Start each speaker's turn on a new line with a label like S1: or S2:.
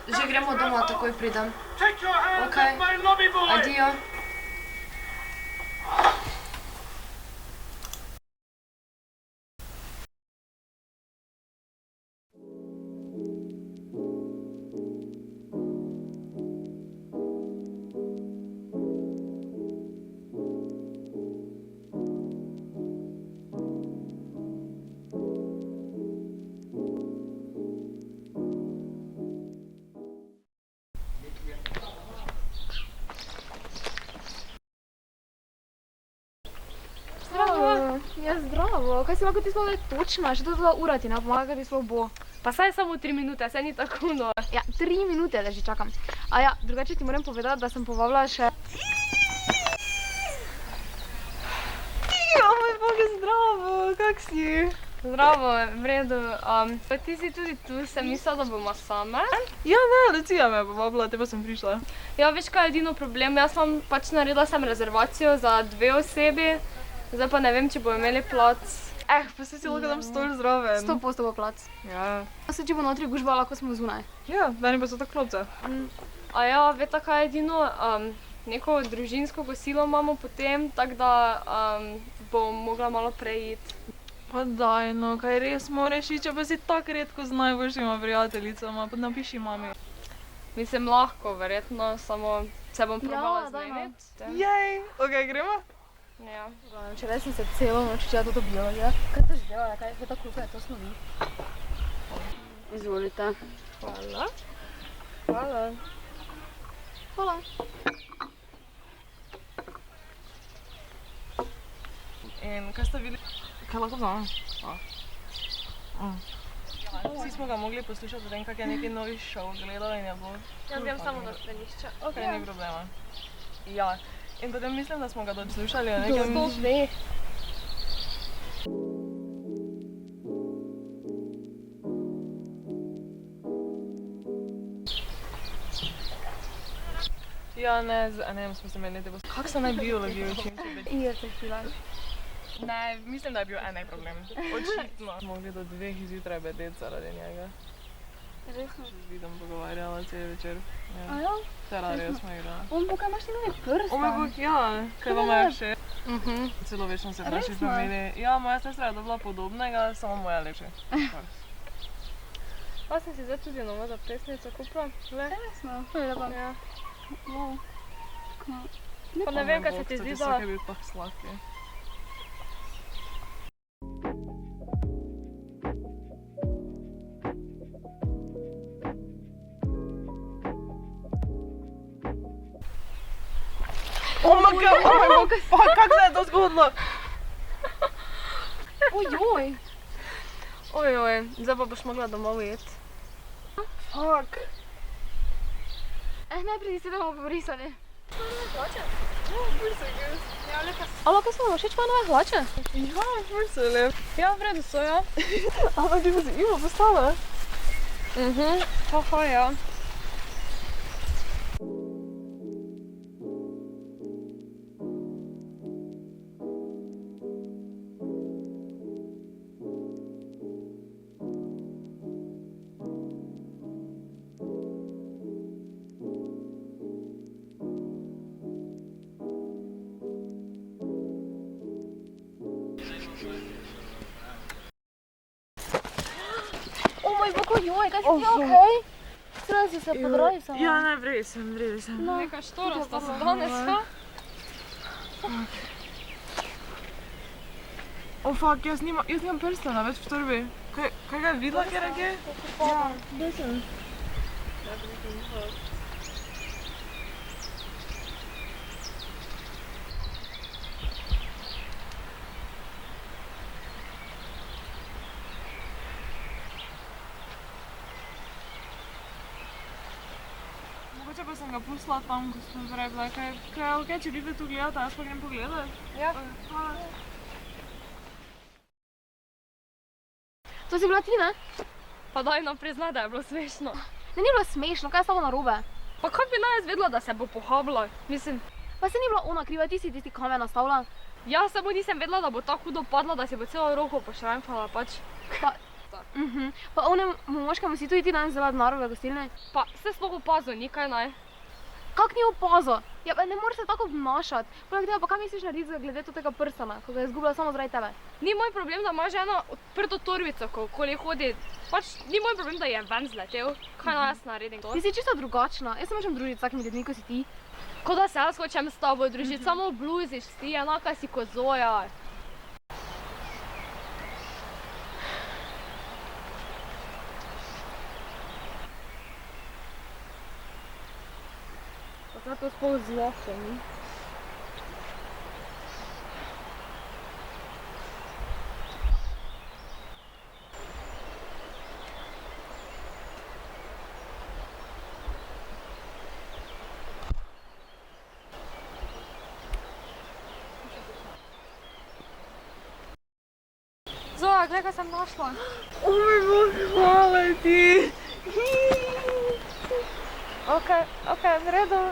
S1: že gremo domov, takoj pridem. Okej, adijo.
S2: Ja, zdravo. Kaj si lahko ti sploh ne točna? Še to ura ti ne pomaga, kaj ti sploh bo.
S3: Pa saj samo 3 minute, saj ni tako no.
S2: Ja, 3 minute, da že čakam. A ja, drugače ti moram povedati, da sem povabila še... Moj bog, zdravo, kak si?
S3: Zdravo, v redu. Pa ti si tudi tu, sem mislila, da bomo same.
S4: Ja, ne, Lucija me je povabila, te pa sem prišla.
S3: Ja, veš kaj je edino problem, jaz sem pač naredila sem rezervacijo za 2 osebi. Zdaj pa ne vem, če bojo imeli plac.
S4: Pa se si lahko tam stol zraven.
S2: 100% bo plac.
S4: Ja.
S2: A se če bo notri gužba, lahko smo zunaj.
S4: Ja, meni pa so tako klopce.
S3: A ja, veta kaj je edino, neko družinsko kosilo imamo potem, tako da bom mogla malo prej iti.
S4: Pa daj no, kaj res moraš iti, če pa si tako redko z najboljšima prijateljicama, pa napiši mami.
S3: Mislim, lahko, verjetno, samo se bom probala zmeniti.
S4: Jej, okej, gremo?
S3: Ja.
S2: Včeraj sem se celo noč učila to biologijo. Kaj ste že delala? Kaj je ta kluka? To smo vi. Izvolite.
S3: Hvala. Hvala.
S2: Hvala.
S4: In kaj ste videli? Kaj lahko vzamem? Vsi smo ga mogli poslušati o tem, kak je neki novi šov gledal in je bilo...
S3: Jaz grem samo na stranišče.
S4: Okej, ni problema. Ja. In potem mislim, da smo ga doslušali o nekem...
S3: To dve.
S4: Ja, ne, z enem smo se menili, da bo... Kak se naj biologijo učim?
S2: Igrate fila.
S4: Ne, mislim, da je bil enek problem. Očitno. Mogli do 2 zjutraj bedeti zaradi njega.
S2: Resno?
S4: Še z vidom pogovarjala cel večer.
S2: A ja?
S4: Terarijo smo igrali.
S2: On bo, kaj imaš ti nove prste?
S4: O moj bog, ja, kaj vam je še? Celo večno se v naši
S2: Resno?
S4: familiji. Ja, moja sestra je dobila podobnega, samo moja lepše.
S3: Pa sem si zdaj tudi novo zapestnico kupila.
S2: Resno? To je lepo.
S3: Ja.
S2: Wow.
S3: Pa ne vem, kaj se ti zdi, da...
S4: Vsak je bil tak sladki. Oh my god, kako se je to zgodilo?
S2: Ojoj.
S3: Ojoj, zdaj pa boš mogla domov iti.
S4: Fuck.
S2: Najprej se bomo pobrisali.
S4: Hlače? Ja, ful so good. Ja, lepa so.
S2: A lahko smo všeč pa nove hlače?
S4: Ja, ful so lep.
S3: Ja, v redu so, ja.
S4: Ampak ti bo si Ivo postala?
S3: Haha, ja.
S2: Ojoj, kaj si ti okej? Sredi si se podroji samo.
S4: Ja, ne, vredi sem.
S3: Neka štorasta se danes, ha?
S4: Oh fuck, jaz nimam prstana več v torbi. Kaj ga je videla, kjer je?
S2: Ja, gdje sem?
S4: Mogoče pa sem ga pustila tam, ko smo prej bila. Kaj je okej, če vidite tu gledate, jaz pa grem pogledat?
S3: Ja.
S4: Hvala.
S2: To si bila ti, ne?
S3: Pa daj nam priznaj, da je bilo smešno.
S2: Ne, ni bilo smešno, kaj je s tabo narobe?
S3: Pa kako bi naj jaz vedela, da se bo pohabila? Mislim,
S2: Pa se ni bila ona kriva, ti si tisti kamen nastavila.
S3: jaz samo nisem vedela, da bo tako hudo padla, da si bo celo roko pošramfala, pač.
S2: Pa, Pa onem moškemu si tudi ti danes vzela denar v gostilne?
S3: Pa se sploh opazil, nikaj naj.
S2: Kak ni opazil? Ja, pa ne moreš se tako obnašati. Poleg tega, pa kaj misliš narediti glede tega prsana, ko ga je izgubila samo zaradi tebe?
S3: Ni moj problem, da ima žena odprto torbico, ko okoli hodi. Pač ni moj problem, da je ven zletel. Kaj naj jaz naredim to?
S2: Ti si čisto drugačna. Jaz se močem družiti s takimi ljudmi, kot si ti.
S3: Ko da se jaz hočem s tabo družiti, samo bluziš ti, enaka si kot Zoja. Pa se to sploh zloče, ni? Zoja, glej, kaj sem našla.
S4: O moj bog, hvala ti.
S3: Okej, v redu.